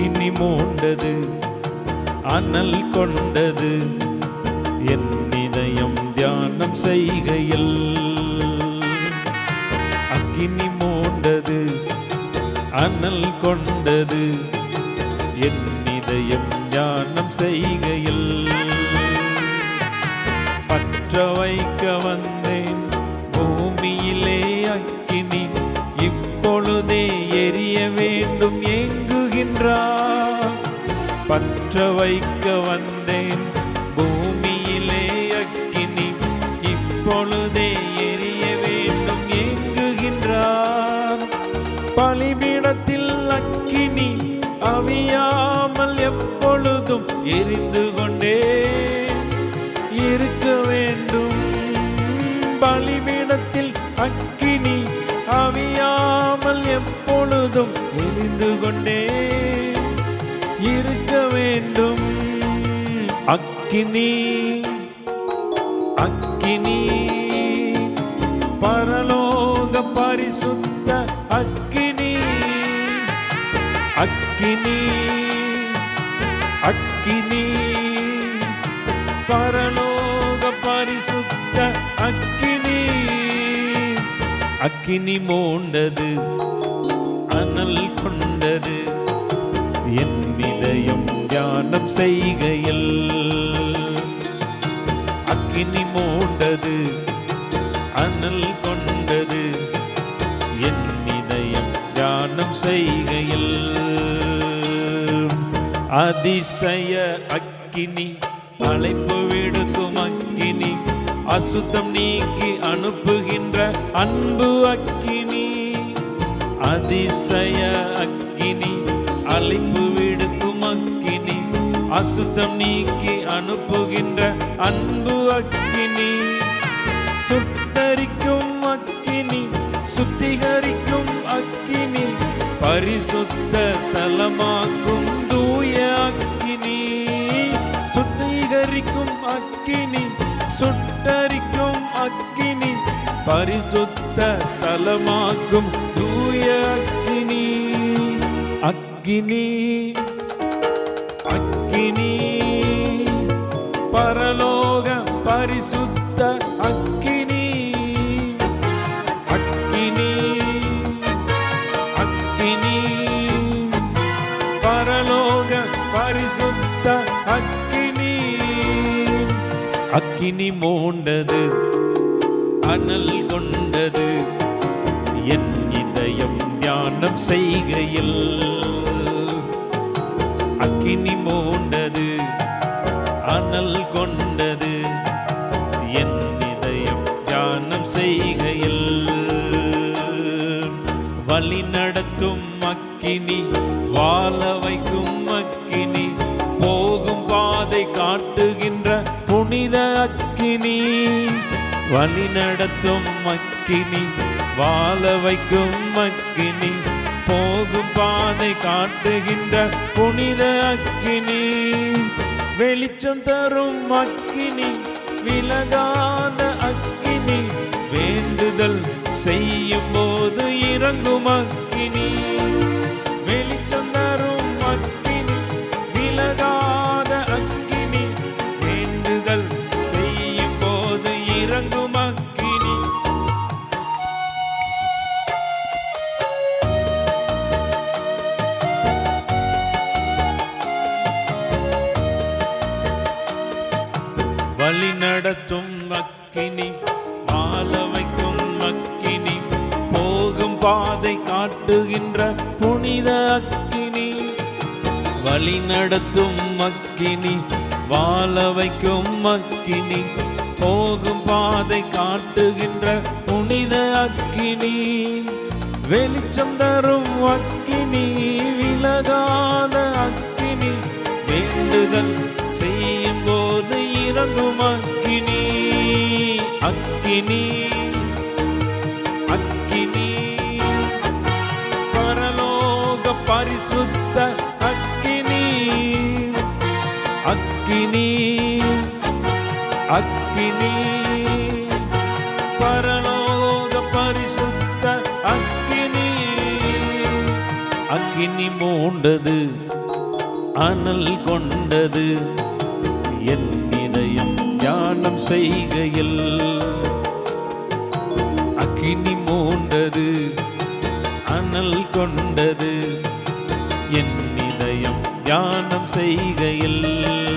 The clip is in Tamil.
அக்கினி மூண்டது, அனல் கொண்டது, என் இதயம் தியானம் செய்கையில். அக்கினி மூண்டது, அனல் கொண்டது, என் இதயம் தியானம் செய்கையில். பற்ற வைக்க வந்தேன் பூமியிலே அக்கினி, இப்பொழுதே எரிய வேண்டும் ஏங்குகின்றார். பற்ற வைக்க வந்தேன் பூமியிலே அக்கினி, இப்பொழுதே எரிய வேண்டும் ஏங்குகின்றார். பலிபீடத்தில் அக்கினி அவியாமல் எப்பொழுதும் எரிந்து கொண்டே இருக்க வேண்டும். பலிபீடத்தில் அக்கினி அவியாமல் எப்பொழுதும் எரிந்து கொண்டே இருக்க வேண்டும். அக்கினி அக்கினி பரலோக பரிசுத்த அக்கினி. அக்கினி அக்கினி பரலோக பரிசுத்த அக்கினி. அக்கினி மூண்டது, அனல் கொண்டது, என் இதயம் தியானம் செய்கையில். அக்கினி மூண்டது, அனல் கொண்டது, என் இதயம் தியானம் செய்கையில். அதிசய அக்கினி, அழைப்பு விடுக்கும் அக்கினி, அசுத்தம் நீக்கி அனுப்புகின்ற அன்பு அக்கினி. அதிசய அக்கினி, அழைப்பு விடுக்கும் அக்கினி, அசுத்தம் நீக்கி அனுப்புகின்ற அன்பு அக்கினி. சுட்டரிக்கும் அக்கினி, சுத்திகரிக்கும் அக்கினி, பரிசுத்த ஸ்தலமாக்கும் தூய அக்கினி. சுத்திகரிக்கும் அக்கினி, சுட்டரிக்கும் அக்கினி, பரிசுத்த ஸ்தலமாக்கும் தூய அக்கினி. அக்கினி அக்கினி பரலோக பரிசுத்த அக்கினி. அக்கினி அக்கினி பரலோக பரிசுத்த அக்கினி. அக்கினி மூண்டது, அனல் கொண்டது, என் இதயம் தியானம் செய்கையில். அக்கினி மூண்டது, அனல் கொண்டது, என் இதயம் தியானம் செய்கையில். வழி நடத்தும் அக்கினி, வாழ வைக்கும் அக்கினி, போகும் பாதை காட்டுகின்ற புனித அக்கினி. வழி நடத்தும் அக்கினி, வாழ வைக்கும் அக்கினி, போகும் பாதை காட்டுகின்ற புனித அக்கினி. வெளிச்சம் தரும் அக்கினி, விலகாத அக்கினி, வேண்டுதல் செய்யும் போது இறங்கும் அக்கினி. வெளிச்சம் தரும் அக்கினி, விலகாத அக்கினி, வேண்டுதல் செய்யும் போது இறங்கும் அக்கினி. வழி நடத்தும் அக்கினி, வாழ வைக்கும் அக்கினி, போகும் பாதை காட்டுகின்ற புனித அக்கினி. வழி நடத்தும் அக்கினி, வாழ வைக்கும் அக்கினி, போகும் பாதை காட்டுகின்ற புனித அக்கினி. வெளிச்சம் தரும் அக்கினி, விலகாத அக்கினி, வேண்டுதல் செய்யும் போது இறங்கும் அக்கினி. அக்கினி அக்கினி பரலோக பரிசுத்த அக்கினி. அக்கினி அக்கினி பரலோக பரிசுத்த அக்கினி. அக்கினி மூண்டது, அனல் கொண்டது என் இதயம் தியானம் செய்கையில். அக்கினி மூண்டது அனல் கொண்டது என் இதயம் தியானம் செய்கையில்.